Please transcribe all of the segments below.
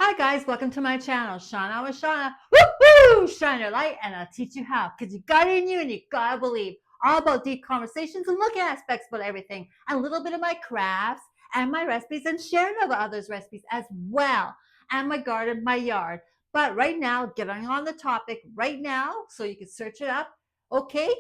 Hi guys, welcome to my channel, Shauna with Shauna. Woo-hoo! Shine your light and I'll teach you how. Because you got it in you and you gotta believe. All about deep conversations and looking at aspects about everything. And a little bit of my crafts and my recipes and sharing of others' recipes as well. And my garden, my yard. But right now, getting on the topic right now, so you can search it up. Okay,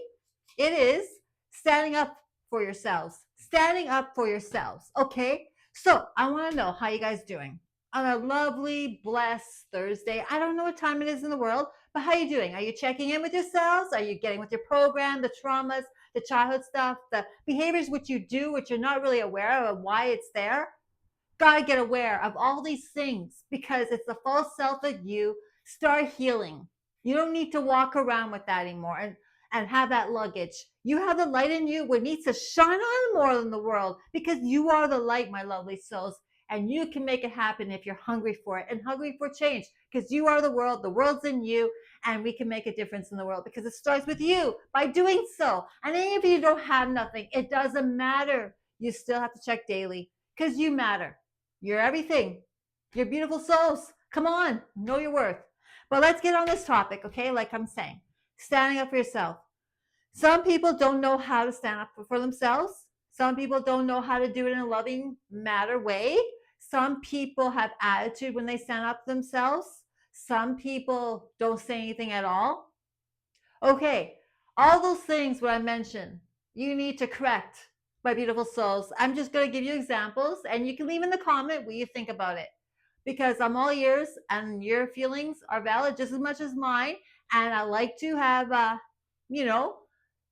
it is standing up for yourselves. Standing up for yourselves. Okay, so I want to know how you guys doing on a lovely, blessed Thursday. I don't know what time it is in the world, but how are you doing? Are you checking in with yourselves? Are you getting with your program, the traumas, the childhood stuff, the behaviors which you do, which you're not really aware of and why it's there? Gotta get aware of all these things because it's the false self that you start healing. You don't need to walk around with that anymore and have that luggage. You have the light in you what needs to shine on more than the world because you are the light, my lovely souls. And you can make it happen if you're hungry for it and hungry for change because you are the world's in you, and we can make a difference in the world because it starts with you by doing so. And even if you don't have nothing, it doesn't matter. You still have to check daily because you matter. You're everything. You're beautiful souls. Come on, know your worth. But let's get on this topic, okay? Like I'm saying, standing up for yourself. Some people don't know how to stand up for themselves. Some people don't know how to do it in a loving matter way. Some people have attitude when they stand up for themselves. Some people don't say anything at all. Okay, all those things what I mentioned, you need to correct, my beautiful souls. I'm just going to give you examples and you can leave in the comment what you think about it because I'm all ears and your feelings are valid just as much as mine. And I like to have, you know,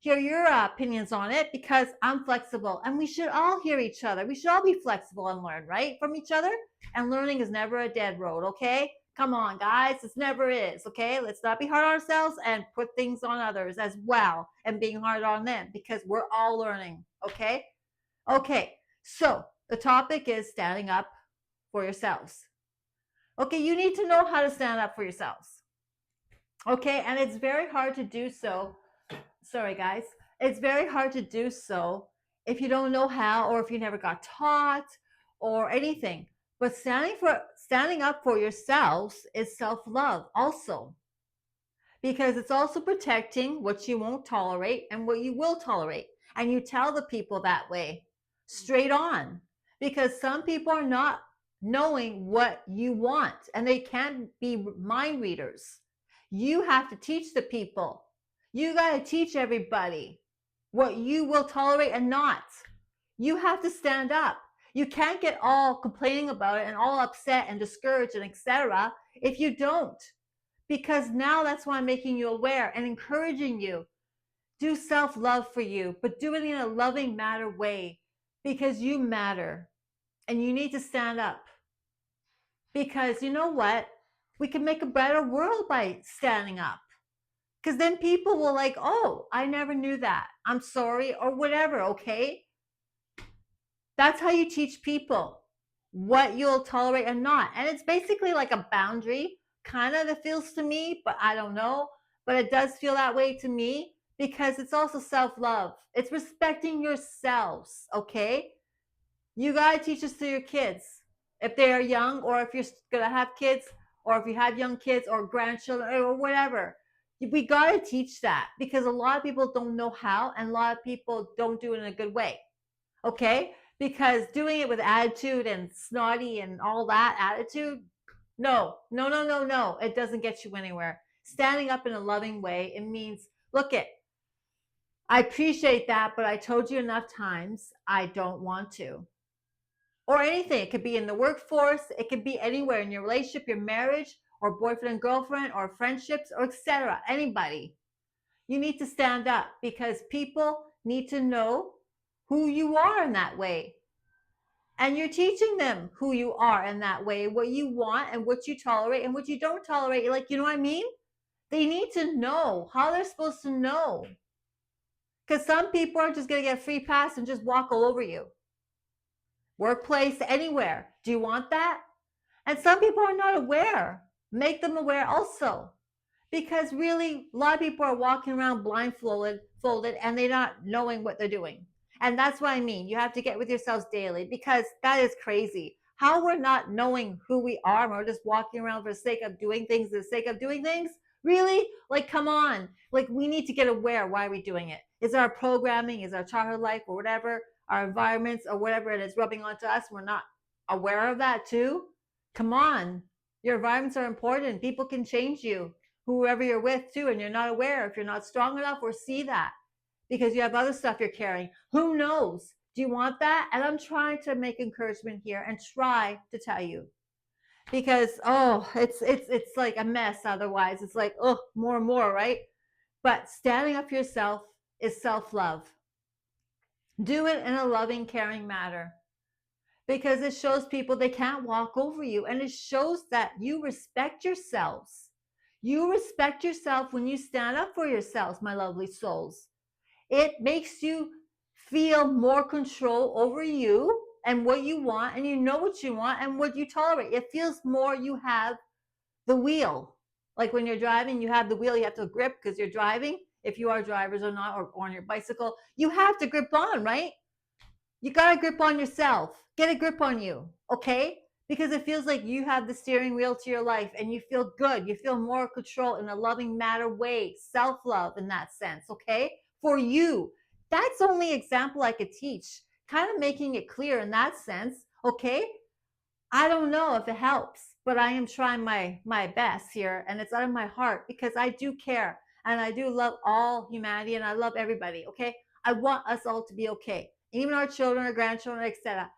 hear your opinions on it because I'm flexible and we should all hear each other. We should all be flexible and learn, right, from each other. And learning is never a dead road, okay? Come on, guys, this never is, okay? Let's not be hard on ourselves and put things on others as well and being hard on them because we're all learning, okay? Okay, so the topic is standing up for yourselves. Okay, you need to know how to stand up for yourselves. Okay, and it's very hard to do so. Sorry, guys. It's very hard to do so if you don't know how or if you never got taught or anything. But standing up for yourselves is self-love also. Because it's also protecting what you won't tolerate and what you will tolerate. And you tell the people that way straight on. Because some people are not knowing what you want and they can't be mind readers. You have to teach the people. You got to teach everybody what you will tolerate and not. You have to stand up. You can't get all complaining about it and all upset and discouraged and etc. if you don't, because now that's why I'm making you aware and encouraging you. Do self-love for you, but do it in a loving matter way because you matter and you need to stand up. Because you know what? We can make a better world by standing up. Because then people will like, oh, I never knew that. I'm sorry or whatever, okay? That's how you teach people what you'll tolerate and not. And it's basically like a boundary, kind of, it feels to me, but I don't know. But it does feel that way to me because it's also self love. It's respecting yourselves, okay? You got to teach this to your kids if they are young, or if you're going to have kids, or if you have young kids or grandchildren or whatever. We got to teach that because a lot of people don't know how, and a lot of people don't do it in a good way, okay? Because doing it with attitude and snotty and all that attitude, no, no, no, no, no, it doesn't get you anywhere. Standing up in a loving way, it means, look it, I appreciate that, but I told you enough times I don't want to. Or anything. It could be in the workforce, it could be anywhere in your relationship, your marriage, or boyfriend and girlfriend, or friendships, or etc. Anybody. You need to stand up because people need to know who you are in that way. And you're teaching them who you are in that way, what you want and what you tolerate and what you don't tolerate. You're like, you know what I mean? They need to know how they're supposed to know. Because some people are just going to get a free pass and just walk all over you. Workplace, anywhere. Do you want that? And some people are not aware. Make them aware also. Because really, a lot of people are walking around blindfolded and they're not knowing what they're doing. And that's what I mean. You have to get with yourselves daily because that is crazy how we're not knowing who we are and we're just walking around for the sake of doing things, the sake of doing things. Really? Like, come on. Like, we need to get aware. Why are we doing it? Is our programming, is our childhood life or whatever, our environments or whatever it is rubbing onto us? We're not aware of that too. Come on. Your environments are important. People can change you, whoever you're with too, and you're not aware if you're not strong enough or see that because you have other stuff you're carrying. Who knows? Do you want that? And I'm trying to make encouragement here and try to tell you because it's like a mess otherwise. It's like, oh, more and more, right? But standing up for yourself is self-love. Do it in a loving, caring manner because it shows people they can't walk over you and it shows that you respect yourselves. You respect yourself when you stand up for yourselves, my lovely souls. It makes you feel more control over you and what you want, and you know what you want and what you tolerate. It feels more you have the wheel. Like when you're driving, you have the wheel, you have to grip because you're driving. If you are drivers or not, or on your bicycle, you have to grip on, right? You got to grip on yourself. Get a grip on you, okay? Because it feels like you have the steering wheel to your life and you feel good. You feel more control in a loving matter way, self-love in that sense, okay? For you. That's the only example I could teach, kind of making it clear in that sense, okay? I don't know if it helps, but I am trying my best here and it's out of my heart because I do care and I do love all humanity and I love everybody, okay? I want us all to be okay. Even our children, our grandchildren, etc.,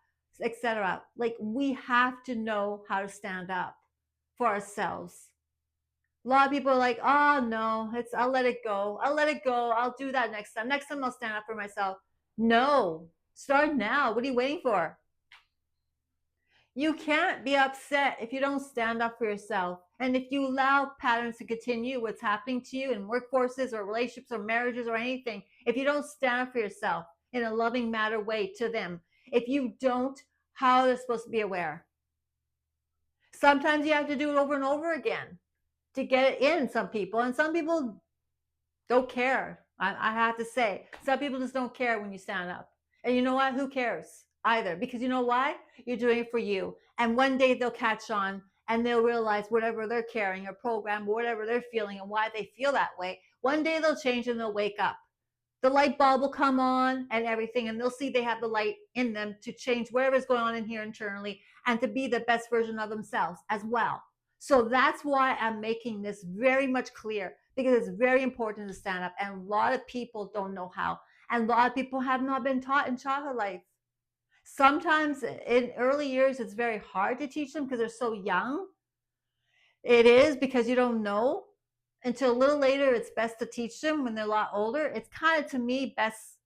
etc. Like we have to know how to stand up for ourselves. A lot of people are like, "Oh no, I'll let it go. I'll let it go. I'll do that next time. Next time I'll stand up for myself." No. Start now. What are you waiting for? You can't be upset if you don't stand up for yourself. And if you allow patterns to continue, what's happening to you in workforces or relationships or marriages or anything, if you don't stand up for yourself in a loving matter way to them, if you don't, how are they supposed to be aware? Sometimes you have to do it over and over again to get it in some people. And some people don't care. I have to say, some people just don't care when you stand up. And you know what? Who cares either? Because you know why? You're doing it for you. And one day they'll catch on and they'll realize whatever they're carrying or program, whatever they're feeling and why they feel that way. One day they'll change and they'll wake up. The light bulb will come on and everything, and they'll see they have the light in them to change whatever's going on in here internally and to be the best version of themselves as well. So that's why I'm making this very much clear because it's very important to stand up. And a lot of people don't know how. And a lot of people have not been taught in childhood life. Sometimes in early years, it's very hard to teach them because they're so young. It is because you don't know until a little later. It's best to teach them when they're a lot older. It's kind of, to me, best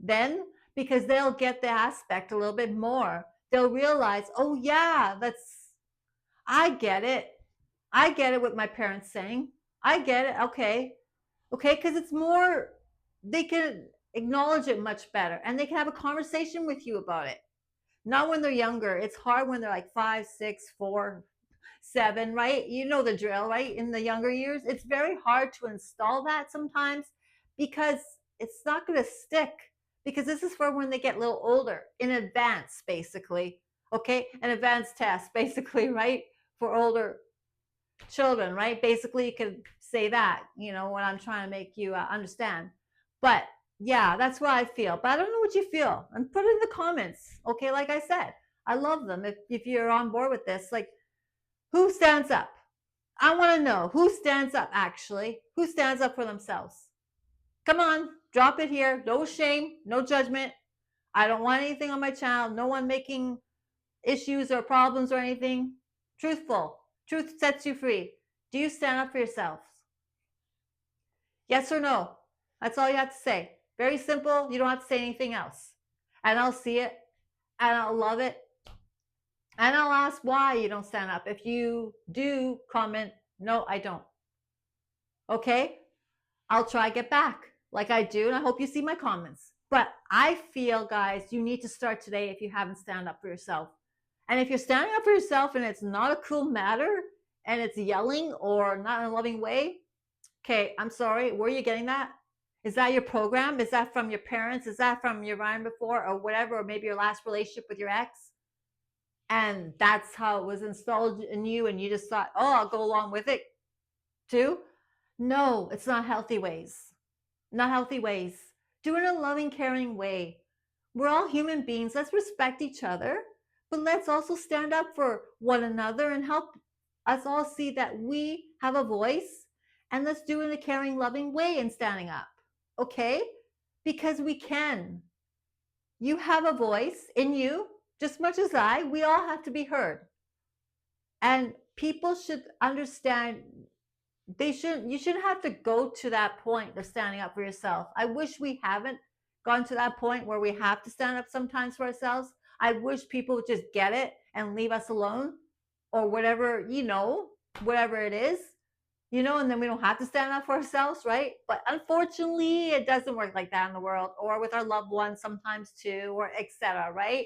then because they'll get the aspect a little bit more. They'll realize, oh yeah, I get it. I get it what my parents saying. I get it. Okay. Okay. Because it's more, they can acknowledge it much better and they can have a conversation with you about it. Not when they're younger. It's hard when they're like 5, 6, 4, 7, right? You know the drill, right? In the younger years, it's very hard to install that sometimes because it's not going to stick. Because this is for when they get a little older, in advance, basically. Okay, an advanced test, basically, right? For older children, right? Basically, you could say that, you know, what I'm trying to make you understand. But yeah, that's what I feel. But I don't know what you feel. And put it in the comments. Okay, like I said, I love them. If you're on board with this, like, who stands up? I want to know who stands up actually. Who stands up for themselves? Come on, drop it here. No shame, no judgment. I don't want anything on my channel. No one making issues or problems or anything. Truthful. Truth sets you free. Do you stand up for yourselves? Yes or no? That's all you have to say. Very simple. You don't have to say anything else. And I'll see it and I'll love it. And I'll ask why you don't stand up. If you do, comment, no, I don't. Okay? I'll try to get back like I do. And I hope you see my comments. But I feel, guys, you need to start today if you haven't stand up for yourself. And if you're standing up for yourself and it's not a cool matter and it's yelling or not in a loving way, okay, I'm sorry. Where are you getting that? Is that your program? Is that from your parents? Is that from your environment before or whatever? Or maybe your last relationship with your ex? and that's how it was installed in you, and you just thought, oh, I'll go along with it too. No, it's not healthy ways. Not healthy ways. Do it in a loving, caring way. We're all human beings. Let's respect each other, but let's also stand up for one another and help us all see that we have a voice, and let's do it in a caring, loving way and standing up. Okay? Because we can. You have a voice in you, just much as I. We all have to be heard. And people should understand you shouldn't have to go to that point of standing up for yourself. I wish we haven't gone to that point where we have to stand up sometimes for ourselves. I wish people would just get it and leave us alone, or whatever, whatever it is, and then we don't have to stand up for ourselves, right? But unfortunately, it doesn't work like that in the world, or with our loved ones sometimes too, or etc., right?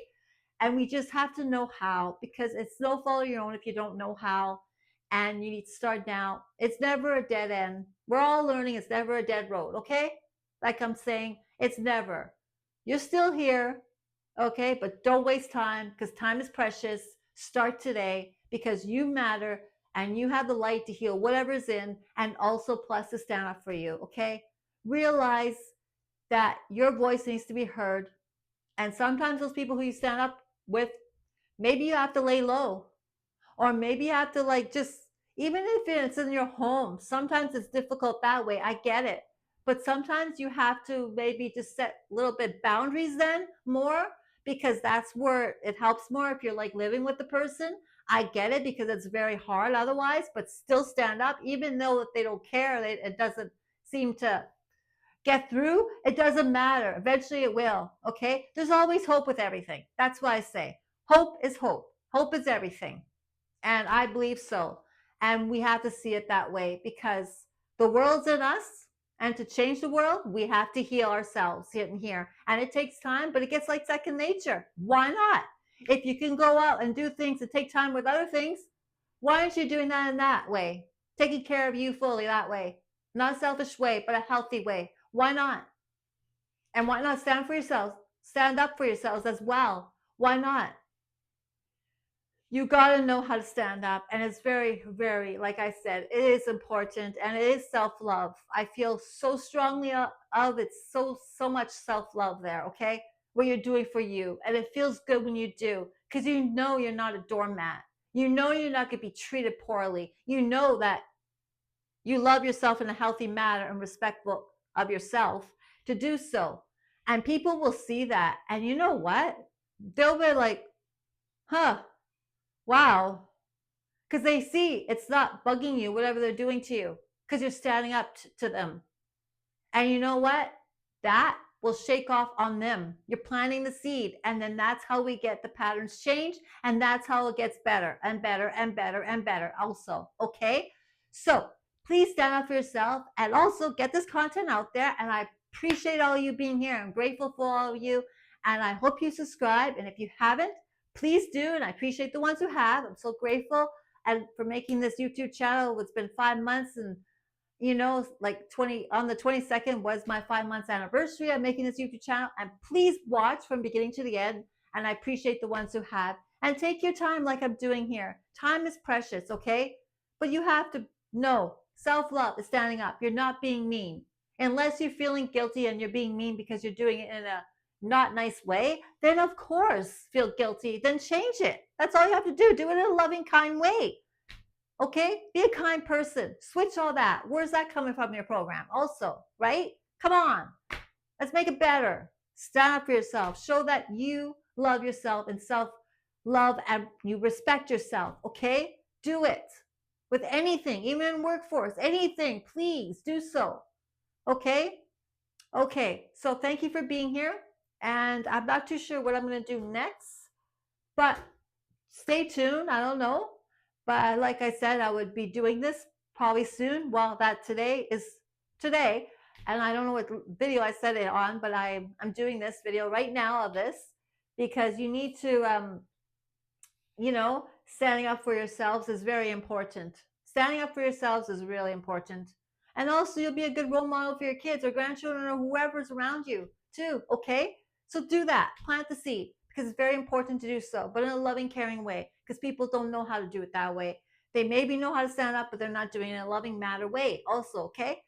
And we just have to know how, because it's no fault of your own if you don't know how, and you need to start now. It's never a dead end. We're all learning. It's never a dead road, okay? Like I'm saying, it's never. You're still here, okay? But don't waste time, because time is precious. Start today, because you matter, and you have the light to heal whatever's in, and also plus to stand up for you, okay? Realize that your voice needs to be heard. And sometimes those people who you stand up with, maybe you have to lay low, or maybe you have to just, even if it's in your home, sometimes it's difficult that way. I get it. But sometimes you have to maybe just set a little bit boundaries then more, because that's where it helps more if you're living with the person. I get it, because it's very hard otherwise, but still stand up, even though if they don't care, it doesn't seem to get through. It doesn't matter. Eventually it will. Okay. There's always hope with everything. That's why I say hope is hope. Hope is everything. And I believe so. And we have to see it that way, because the world's in us. And to change the world, we have to heal ourselves in here. And it takes time, but it gets like second nature. Why not? If you can go out and do things and take time with other things, why aren't you doing that in that way? Taking care of you fully that way. Not a selfish way, but a healthy way. Why not? And why not stand for yourselves? Stand up for yourselves as well. Why not? You got to know how to stand up. And it's very, very, like I said, it is important, and it is self-love. I feel so strongly of it. So much self-love there, okay? What you're doing for you. And it feels good when you do, because you know you're not a doormat. You know you're not going to be treated poorly. You know that you love yourself in a healthy manner and respectful of yourself to do so. And people will see that. And you know what? They'll be like, huh, wow. Because they see it's not bugging you, whatever they're doing to you, because you're standing up to them. And you know what? That will shake off on them. You're planting the seed. And then that's how we get the patterns changed. And that's how it gets better and better and better and better also. Okay? So please stand up for yourself, and also get this content out there. And I appreciate all of you being here. I'm grateful for all of you. And I hope you subscribe. And if you haven't, please do. And I appreciate the ones who have. I'm so grateful. And for making this YouTube channel. It's been 5 months, and like 20 on the 22nd was my 5 months anniversary of making this YouTube channel. And please watch from beginning to the end. And I appreciate the ones who have. And take your time, like I'm doing here. Time is precious, okay? But you have to know self-love is standing up. You're not being mean. Unless you're feeling guilty and you're being mean because you're doing it in a not nice way, then of course feel guilty. Then change it. That's all you have to do. Do it in a loving, kind way. Okay? Be a kind person. Switch all that. Where's that coming from your program? Also, right? Come on. Let's make it better. Stand up for yourself. Show that you love yourself and self-love, and you respect yourself. Okay? Do it. With anything, even in workforce, anything, please do so. Okay? Okay. So thank you for being here. And I'm not too sure what I'm going to do next, but stay tuned. I don't know. But like I said, I would be doing this probably soon. Well, that today is today. And I don't know what video I said it on, but I'm doing this video right now of this, because you need to, standing up for yourselves is very important. Standing up for yourselves is really important. And also, you'll be a good role model for your kids or grandchildren or whoever's around you too, okay? So do that. Plant the seed. because it's very important to do so, but in a loving, caring way, because people don't know how to do it that way. They maybe know how to stand up, but they're not doing it in a loving matter way also, okay?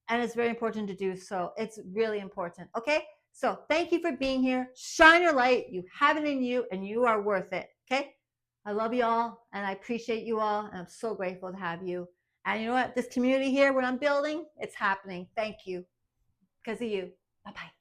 And it's very important to do so. It's really important, okay? So thank you for being here. Shine your light. You have it in you and you are worth it, okay? I love you all and I appreciate you all and I'm so grateful to have you. And you know what? This community here, what I'm building, it's happening. Thank you because of you. Bye-bye.